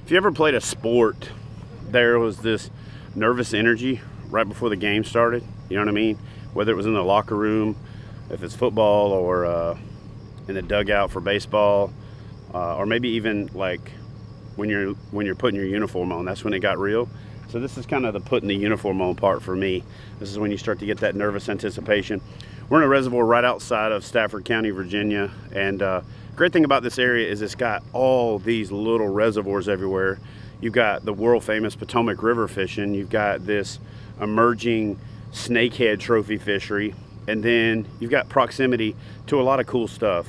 If you ever played a sport, there was this nervous energy right before the game started. You know what I mean? Whether it was in the locker room, if it's football, or in the dugout for baseball, or maybe even like when you're putting your uniform on. That's when it got real. So this is kind of the putting the uniform on part for me. This is when you start to get that nervous anticipation. We're in a reservoir right outside of Stafford County, Virginia, and great thing about this area is it's got all these little reservoirs everywhere. You've got the world famous Potomac River fishing. You've got this emerging snakehead trophy fishery, and then you've got proximity to a lot of cool stuff.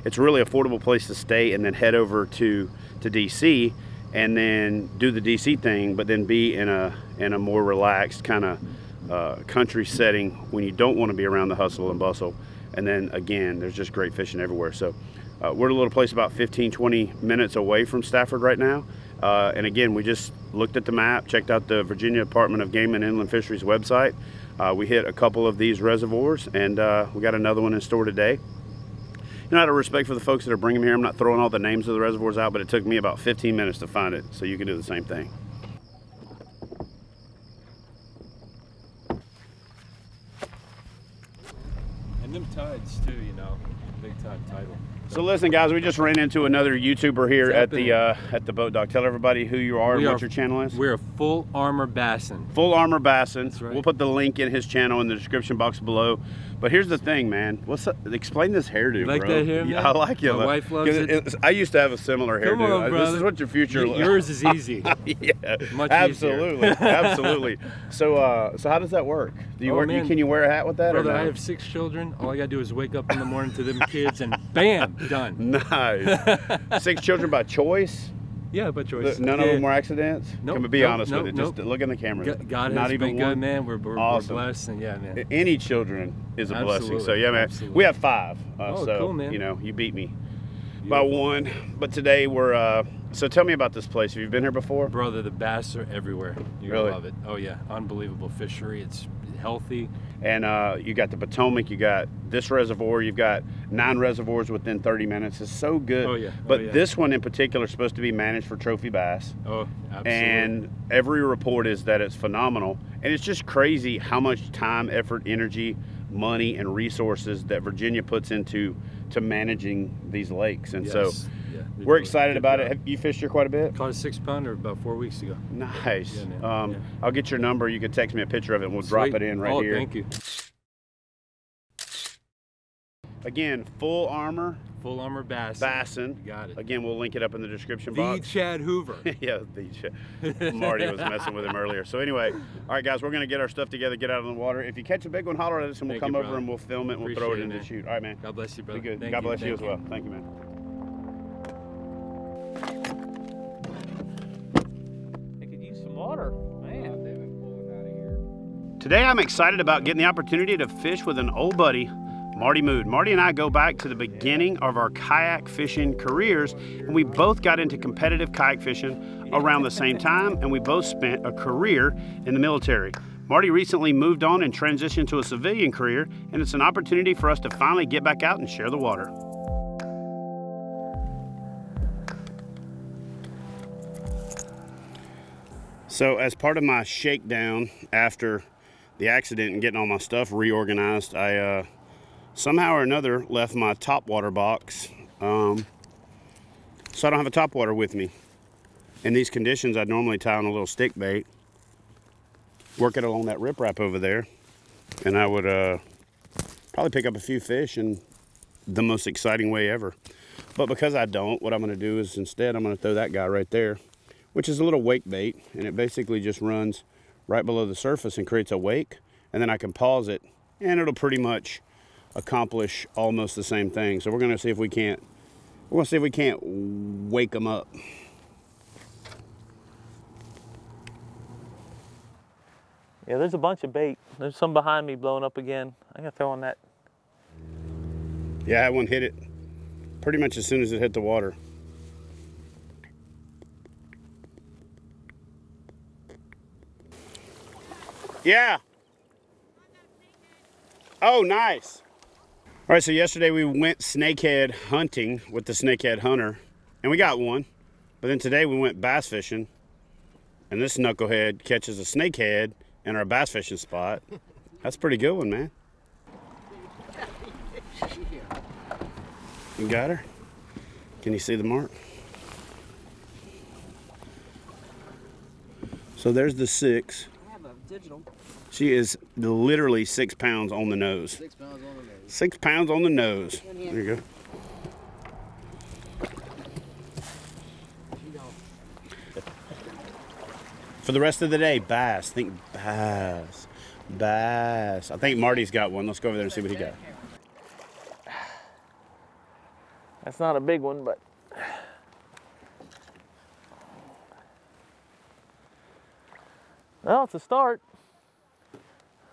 It's a really affordable place to stay and then head over to DC and then do the DC thing, but then be in a more relaxed kind of country setting when you don't want to be around the hustle and bustle. And then again, there's just great fishing everywhere. So we're at a little place about 15-20 minutes away from Stafford right now. And again, we just looked at the map, checked out the Virginia Department of Game and Inland Fisheries website. We hit a couple of these reservoirs, and we got another one in store today. You know, out of respect for the folks that are bringing them here, I'm not throwing all the names of the reservoirs out, but it took me about 15 minutes to find it, so you can do the same thing. And them tides too, you know, big time tidal. So listen, guys, we just ran into another YouTuber here at the boat dock. Tell everybody who you are and what your channel is. We're FullArmorBassin. FullArmorBassin. That's right. We'll put the link in his channel in the description box below. But here's the thing, man. What's up? Explain this hairdo, You like bro. that hair, man? Yeah, I like it. My wife loves it. I used to have a similar hairdo. Come on, brother. This is what your future looks like. Yours is easy. Yeah, Much absolutely, easier. absolutely. So, so how does that work? Do you Man. Can you wear a hat with that? Brother, or no? I have 6 children. All I gotta do is wake up in the morning to them kids, and bam, done. Nice. 6 children by choice? Yeah, by choice. None of them were accidents? Nope, Can we be nope, honest with it? nope. Just look in the camera. God Not has even been good, one? man. We're Awesome. blessed, and yeah, man. Any children is a blessing. So yeah, man. Absolutely. We have 5. Oh, so cool, man. you know, you beat me by 1. But today we're so tell me about this place. Have you been here before? Brother, the bass are everywhere. You're Really? gonna love it. Oh yeah, unbelievable fishery. It's healthy. And you got the Potomac, you got this reservoir, you've got 9 reservoirs within 30 minutes. It's so good. Oh yeah. But this one in particular is supposed to be managed for trophy bass. Oh, absolutely. And every report is that it's phenomenal. And it's just crazy how much time, effort, energy, money, and resources that Virginia puts into managing these lakes. And so we're excited about it. Have you fished here quite a bit? Caught a 6-pounder about 4 weeks ago. Nice. Yeah, man. Yeah. I'll get your number. You can text me a picture of it and we'll drop it in right here. Oh, thank you. Again, FullArmorBassin. Bassin. You got it. Again, we'll link it up in the description The box. Chad Hoover. Yeah, the Chad. Marty was messing with him earlier. So anyway, all right, guys, we're going to get our stuff together, get out of the water. If you catch a big one, holler at us, and we'll come over and we'll film it and we'll throw it in the chute. All right, man. God bless you, brother. Be good. Thank God you. bless you Thank as well. Thank you, man. They could use some water, man. They've been pulling out of here. Today, I'm excited about getting the opportunity to fish with an old buddy, Marty Mood. Marty and I go back to the beginning of our kayak fishing careers, and we both got into competitive kayak fishing around the same time, and we both spent a career in the military. Marty recently moved on and transitioned to a civilian career, and it's an opportunity for us to finally get back out and share the water. So as part of my shakedown after the accident and getting all my stuff reorganized, I somehow or another left my topwater box, so I don't have a topwater with me. In these conditions, I'd normally tie on a little stick bait, work it along that riprap over there, and I would probably pick up a few fish in the most exciting way ever. But because I don't, what I'm going to do is instead I'm going to throw that guy right there, which is a little wake bait, and it basically just runs right below the surface and creates a wake, and then I can pause it, and it'll pretty much accomplish almost the same thing. So we're going to see if we can't wake them up. Yeah, there's a bunch of bait. There's some behind me blowing up again. I'm gonna throw on that. Yeah, I had one hit it pretty much as soon as it hit the water. Yeah. Oh, nice. All right, so yesterday we went snakehead hunting with the snakehead hunter, and we got one. But then today we went bass fishing, and this knucklehead catches a snakehead in our bass fishing spot. That's a pretty good one, man. You got her? Can you see the mark? So there's the 6. I have a digital. She is literally 6 pounds on the nose. 6 pounds on the nose. 6 pounds on the nose. There you go. For the rest of the day, bass. Think bass. Bass. I think Marty's got one. Let's go over there and see what he got. That's not a big one, but well, it's a start.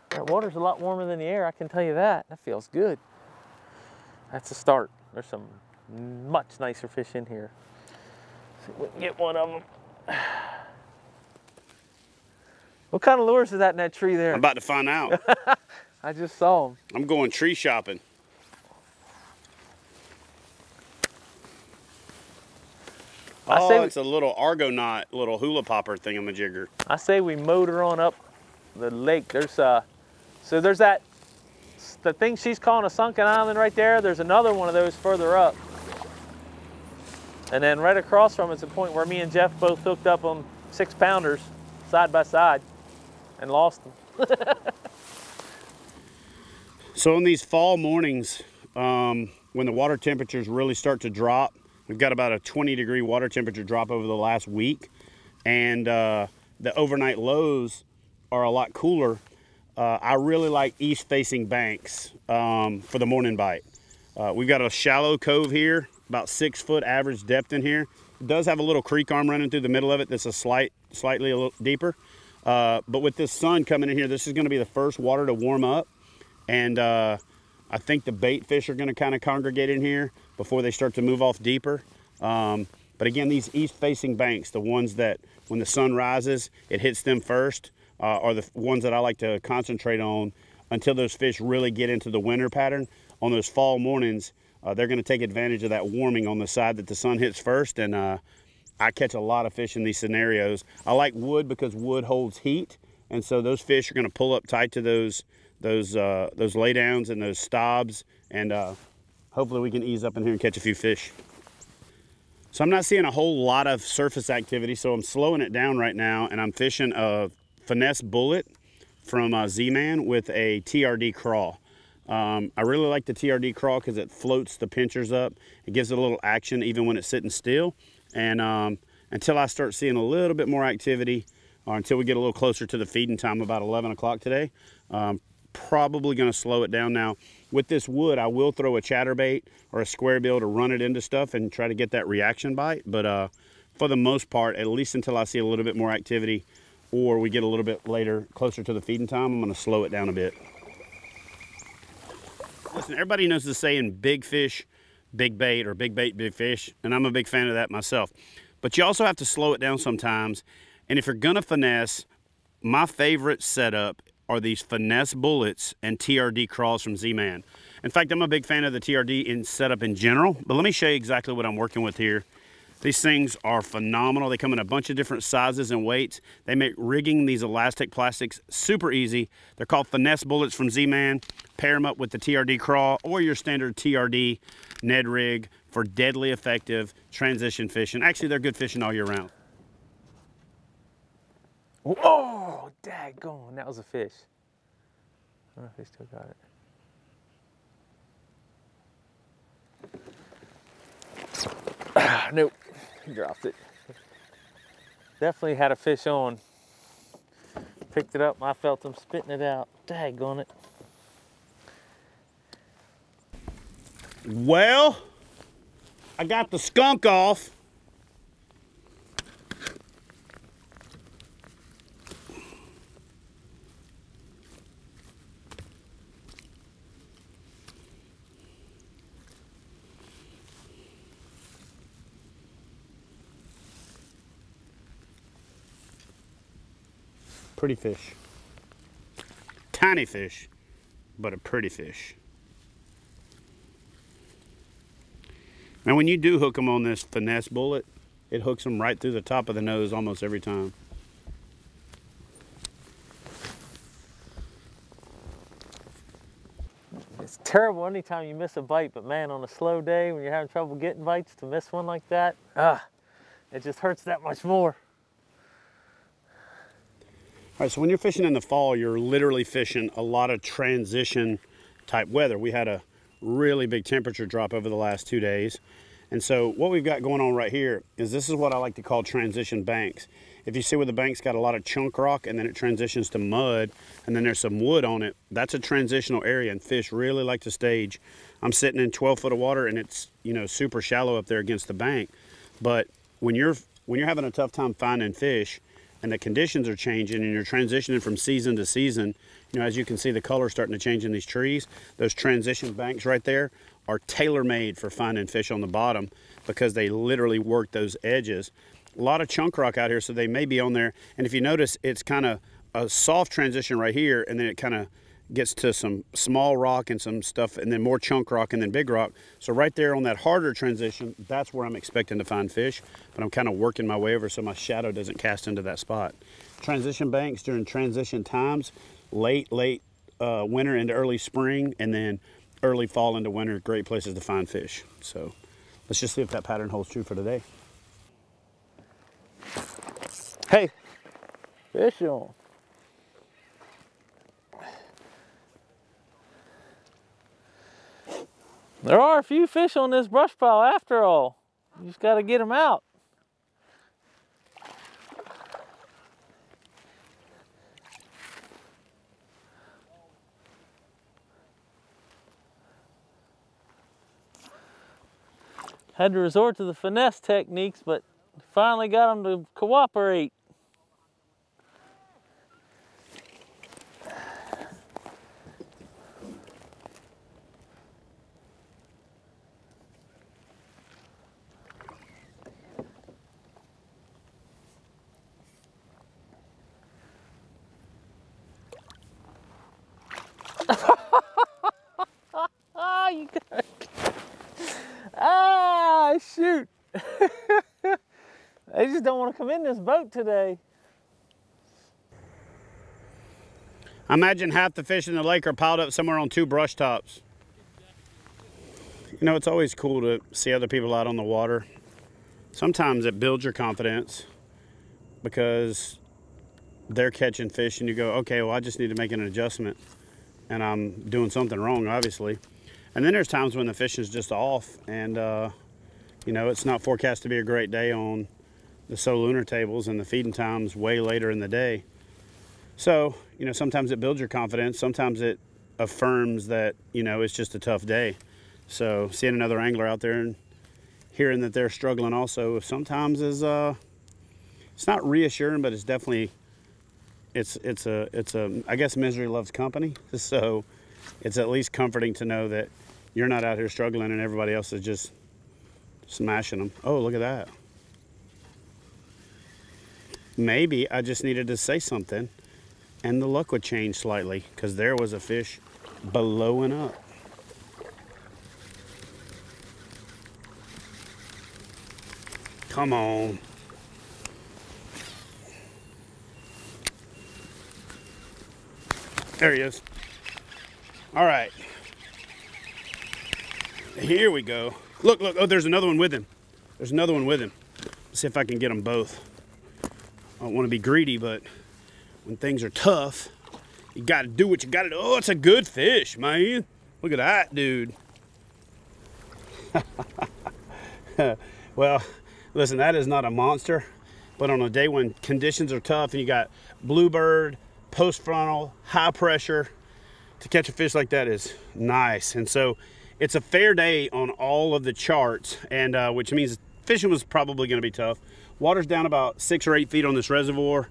That water's a lot warmer than the air, I can tell you that. That feels good. That's a start. There's some much nicer fish in here. See if we can get one of them. What kind of lures is that in that tree there? I'm about to find out. I just saw them. I'm going tree shopping. It's a little Argonaut, little hula popper thingamajigger. I say we motor on up the lake. There's so there's that, the thing she's calling a sunken island right there. There's another one of those further up. And then right across from it's a point where me and Jeff both hooked up on 6-pounders side by side and lost them. So in these fall mornings, when the water temperatures really start to drop, we've got about a 20-degree water temperature drop over the last week, and the overnight lows are a lot cooler. I really like east-facing banks for the morning bite. We've got a shallow cove here, about 6 foot average depth in here. It does have a little creek arm running through the middle of it that's slightly a little deeper. But with this sun coming in here, this is going to be the first water to warm up, and I think the bait fish are going to kind of congregate in here before they start to move off deeper. But again, these east-facing banks, the ones that when the sun rises, it hits them first, are the ones that I like to concentrate on until those fish really get into the winter pattern. On those fall mornings, they're going to take advantage of that warming on the side that the sun hits first, and I catch a lot of fish in these scenarios. I like wood because wood holds heat, and so those fish are going to pull up tight to those laydowns and those stobs, and hopefully we can ease up in here and catch a few fish. So I'm not seeing a whole lot of surface activity, so I'm slowing it down right now, and I'm fishing a finesse bullet from Z-Man with a TRD crawl. I really like the TRD crawl because it floats the pinchers up. It gives it a little action even when it's sitting still. And until I start seeing a little bit more activity, or until we get a little closer to the feeding time about 11 o'clock today, probably going to slow it down. Now with this wood, I will throw a chatterbait or a square bill to run it into stuff and try to get that reaction bite, but for the most part, at least until I see a little bit more activity or we get a little bit later closer to the feeding time, I'm going to slow it down a bit. Listen, everybody knows the saying big fish big bait, or big bait big fish, and I'm a big fan of that myself, but you also have to slow it down sometimes. And if you're gonna finesse, my favorite setup are these finesse bullets and TRD crawls from Z-Man. In fact, I'm a big fan of the TRD in setup in general, but let me show you exactly what I'm working with here. These things are phenomenal. They come in a bunch of different sizes and weights. They make rigging these elastic plastics super easy. They're called finesse bullets from Z-Man. Pair them up with the TRD crawl or your standard TRD Ned rig for deadly effective transition fishing. Actually, they're good fishing all year round. Oh, daggone, that was a fish. I don't know if he still got it. Nope, he dropped it. Definitely had a fish on. Picked it up and I felt him spitting it out. Daggone it. Well, I got the skunk off. Pretty fish. Tiny fish, but a pretty fish. And when you do hook them on this finesse bullet, it hooks them right through the top of the nose almost every time. It's terrible anytime you miss a bite, but man, on a slow day when you're having trouble getting bites, to miss one like that, it just hurts that much more. All right, so when you're fishing in the fall, you're literally fishing a lot of transition type weather. We had a really big temperature drop over the last 2 days. And so what we've got going on right here is this is what I like to call transition banks. If you see where the bank's got a lot of chunk rock and then it transitions to mud and then there's some wood on it, that's a transitional area and fish really like to stage. I'm sitting in 12 foot of water and it's, you know, super shallow up there against the bank. But when you're having a tough time finding fish and the conditions are changing and you're transitioning from season to season, you know, as you can see the color starting to change in these trees, those transition banks right there are tailor-made for finding fish on the bottom because they literally work those edges. A lot of chunk rock out here, so they may be on there. And if you notice, it's kind of a soft transition right here, and then it kind of gets to some small rock and some stuff, and then more chunk rock and then big rock. So right there on that harder transition, that's where I'm expecting to find fish, but I'm kind of working my way over so my shadow doesn't cast into that spot. Transition banks during transition times, late winter into early spring, and then early fall into winter, great places to find fish. So let's just see if that pattern holds true for today. Hey, fish on. There are a few fish on this brush pile after all. You just got to get them out. Had to resort to the finesse techniques, but finally got them to cooperate. You got shoot. They just don't want to come in this boat today. I imagine half the fish in the lake are piled up somewhere on 2 brush tops. You know, it's always cool to see other people out on the water. Sometimes it builds your confidence because they're catching fish and you go, okay, well, I just need to make an adjustment and I'm doing something wrong, obviously. And then there's times when the fishing's just off and, you know, it's not forecast to be a great day on the lunar tables and the feeding time's way later in the day. So, you know, sometimes it builds your confidence. Sometimes it affirms that, you know, it's just a tough day. So seeing another angler out there and hearing that they're struggling also sometimes is, it's not reassuring, but it's definitely, it's I guess misery loves company. So it's at least comforting to know that you're not out here struggling and everybody else is just smashing them. Oh, look at that. Maybe I just needed to say something and the luck would change slightly because there was a fish blowing up. Come on. There he is. All right. Here we go. Look, look. Oh, there's another one with him. There's another one with him. Let's see if I can get them both. I don't want to be greedy, but when things are tough, you got to do what you got to do. Oh, it's a good fish, man. Look at that, dude. Well, listen, that is not a monster, but on a day when conditions are tough and you got bluebird, post frontal, high pressure, to catch a fish like that is nice. And so it's a fair day on all of the charts, and which means fishing was probably going to be tough. Water's down about 6 or 8 feet on this reservoir,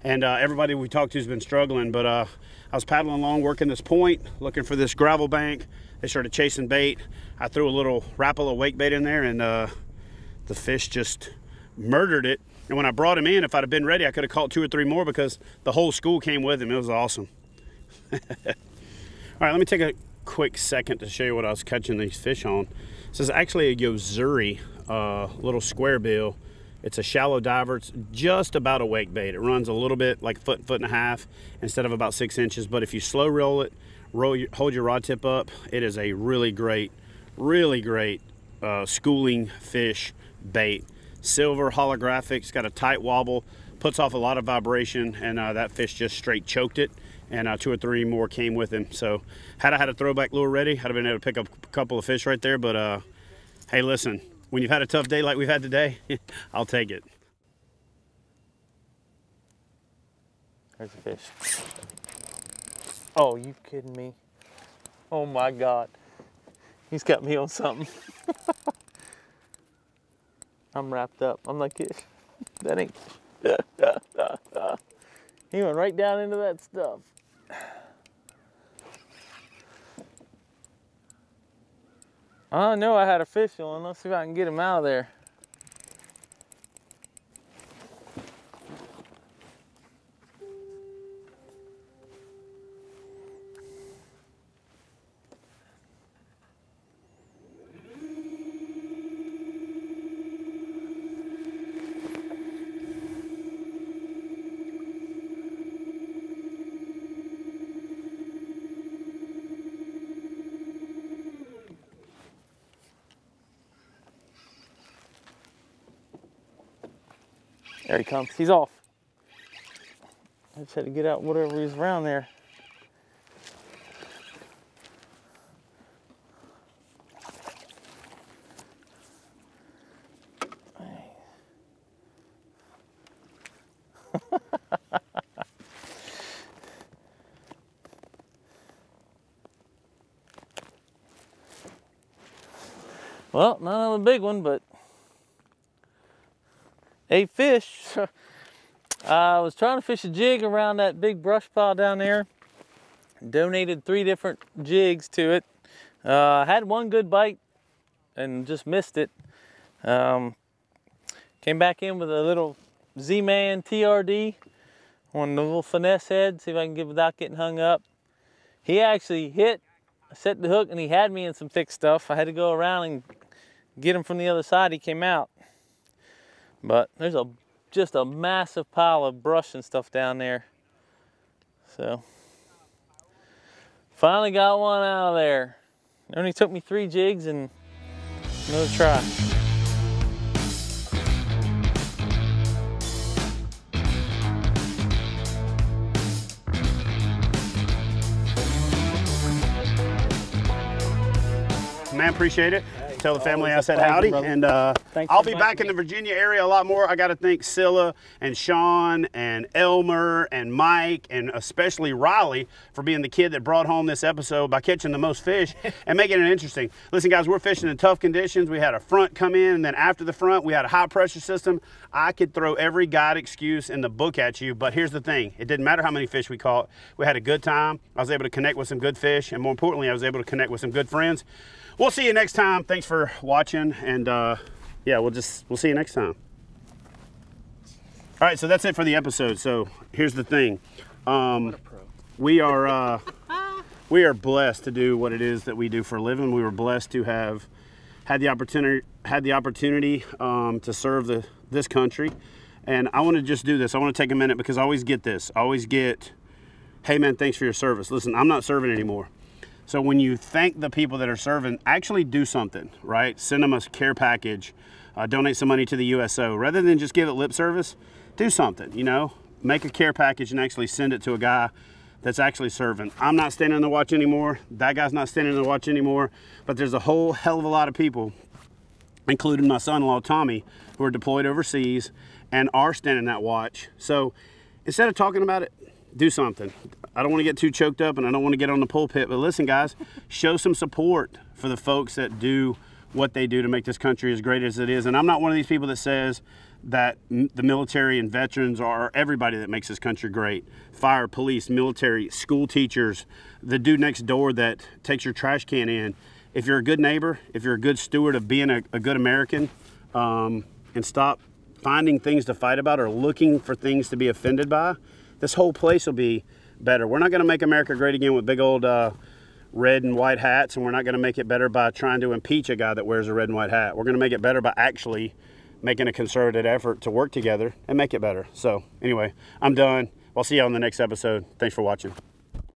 and everybody we talked to has been struggling, but I was paddling along, working this point, looking for this gravel bank. They started chasing bait. I threw a little Rapala wake bait in there, and the fish just murdered it. And when I brought him in, if I'd have been ready, I could have caught 2 or 3 more because the whole school came with him. It was awesome. All right, let me take a quick second to show you what I was catching these fish on. This is actually a Yozuri little square bill. It's a shallow diver. It's just about a wake bait. It runs a little bit like a foot and a half instead of about 6 inches. But if you slow roll it, hold your rod tip up, it is a really great schooling fish bait. Silver, holographic, it's got a tight wobble, puts off a lot of vibration, and that fish just straight choked it, and 2 or 3 more came with him. So had I had a throwback lure ready, I'd have been able to pick up a couple of fish right there. But hey, listen, when you've had a tough day like we've had today, I'll take it. There's a fish. Oh, you kidding me? Oh my God. He's got me on something. I'm wrapped up. I'm like, that ain't. He went right down into that stuff. I know I had a fish on. Let's see if I can get him out of there. There he comes. He's off. I just had to get out whatever is around there. Well, not another big one, but a fish. I was trying to fish a jig around that big brush pile down there. Donated 3 different jigs to it. Had one good bite and just missed it. Came back in with a little Z-Man TRD on the little finesse head, see if I can get without getting hung up. He actually hit, I set the hook, and he had me in some thick stuff. I had to go around and get him from the other side. He came out. But there's just a massive pile of brush and stuff down there. So, finally got one out of there. It only took me 3 jigs and another try. Man, appreciate it. Tell the family I said howdy, and I'll be back in the Virginia area a lot more. I got to thank Scylla and Sean and Elmer and Mike and especially Riley for being the kid that brought home this episode by catching the most fish and making it interesting. Listen, guys, we're fishing in tough conditions. We had a front come in, and then after the front, we had a high pressure system. I could throw every guide excuse in the book at you, but here's the thing. It didn't matter how many fish we caught. We had a good time. I was able to connect with some good fish, and more importantly, I was able to connect with some good friends. We'll see you next time. Thanks for watching, and yeah, we'll see you next time. All right, so that's it for the episode. So here's the thing. We are blessed to do what it is that we do for a living. We were blessed to have had the opportunity to serve this country, and I want to just do this. I want to take a minute because I always get this. I always get, hey man, thanks for your service. Listen, I'm not serving anymore. So when you thank the people that are serving, actually do something, right? Send them a care package, donate some money to the USO. Rather than just give it lip service, do something, you know? Make a care package and actually send it to a guy that's actually serving. I'm not standing on the watch anymore. That guy's not standing on the watch anymore. But there's a whole hell of a lot of people, including my son-in-law, Tommy, who are deployed overseas and are standing that watch. So instead of talking about it, do something. I don't want to get too choked up and I don't want to get on the pulpit, but listen guys, show some support for the folks that do what they do to make this country as great as it is. And I'm not one of these people that says that the military and veterans are everybody that makes this country great. Fire, police, military, school teachers, the dude next door that takes your trash can in. If you're a good neighbor, if you're a good steward of being a good American, and stop finding things to fight about or looking for things to be offended by, this whole place will be better. We're not going to make America great again with big old red and white hats, and we're not going to make it better by trying to impeach a guy that wears a red and white hat. We're going to make it better by actually making a concerted effort to work together and make it better. So anyway, I'm done. I'll see you on the next episode. Thanks for watching.